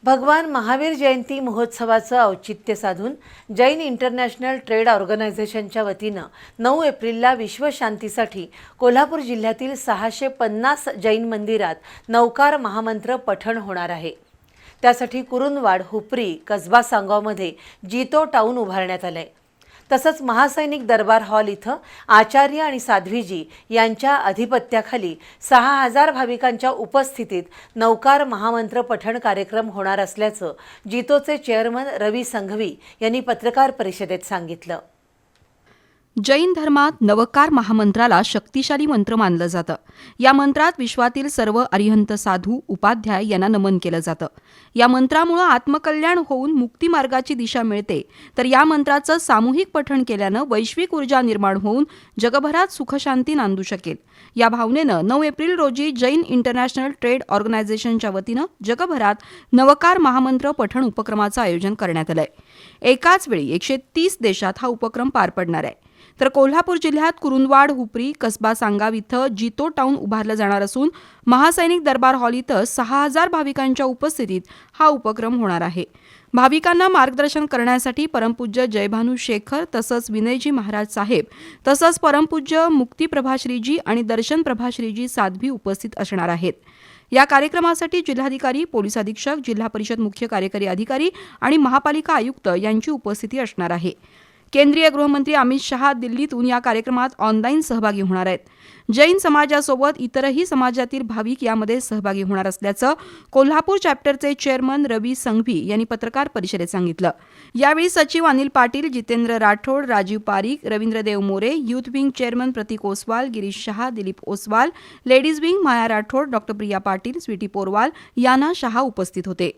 भगवान महावीर जयंती महोत्सवाचं औचित्य साधून जैन इंटरनॅशनल ट्रेड ऑर्गनायझेशनच्या वतीनं 9 एप्रिलला विश्वशांतीसाठी कोल्हापूर जिल्ह्यातील 650 जैन मंदिरात नवकार महामंत्र पठण होणार आहे। त्यासाठी कुरुंदवाड, हुपरी, कसबा सांगोमध्ये जितो टाऊन उभारण्यात आलंय। तसंच महासैनिक दरबार हॉल इथं आचार्य आणि साध्वीजी यांच्या अधिपत्याखाली 6000 भाविकांच्या उपस्थितीत नवकार महामंत्र पठण कार्यक्रम होणार असल्याचं जितोचे चेअरमन रवी संघवी यांनी पत्रकार परिषदेत सांगितलं। जैन धर्मात नवकार महामंत्राला शक्तिशाली मंत्र मानलं जातं। या मंत्रात विश्वातील सर्व अरिहंत साधू, उपाध्याय यांना नमन केलं जातं। या मंत्रामुळे आत्मकल्याण होऊन मुक्ती मार्गाची दिशा मिळते, तर या मंत्राचं सामूहिक पठण केल्यानं वैश्विक ऊर्जा निर्माण होऊन जगभरात सुखशांती नांदू शकेल। या भावनेनं 9 एप्रिल रोजी जैन इंटरनॅशनल ट्रेड ऑर्गनायझेशनच्या वतीनं जगभरात नवकार महामंत्र पठण उपक्रमाचं आयोजन करण्यात आलंय। एकाच वेळी 130 देशात हा उपक्रम पार पडणार आहे। तर कोल्हापूर जिल्ह्यात कुरुंदवाड, हुपरी, कसबा सांगाव इथं जितो टाऊन उभारलं जाणार असून महासैनिक दरबार हॉल इथं 6000 भाविकांच्या उपस्थितीत हा उपक्रम होणार आहे। भाविकांना मार्गदर्शन करण्यासाठी परमपूज्य जयभानू शेखर तसंच विनयजी महाराज साहेब तसंच परमपूज्य मुक्तिप्रभाश्रीजी आणि दर्शन प्रभाश्रीजी साध्वी उपस्थित असणार आहेत। या कार्यक्रमासाठी जिल्हाधिकारी, पोलीस अधीक्षक, जिल्हा परिषद मुख्य कार्यकारी अधिकारी आणि महापालिका आयुक्त यांची उपस्थिती असणार आहे। केंद्रीय गृहमंत्री अमित शहा दिल्लीतून या कार्यक्रमात ऑनलाईन सहभागी होणार आहेत। जैन समाजासोबत इतरही समाजातील भाविक यामध्ये सहभागी होणार असल्याचं कोल्हापूर चॅप्टरचे चेअरमन रवी संघवी यांनी पत्रकार परिषदेत सांगितलं। यावेळी सचिव Anil Patil, Jitendra Rathod, Rajiv Parikh, Ravindradev More, youth wing chairman Pratik Oswal, Girish Shah, Dilip Oswal, ladies wing Maya Rathod, डॉ प्रिया पाटील, स्वीटी पोरवाल, याना शहा उपस्थित होते।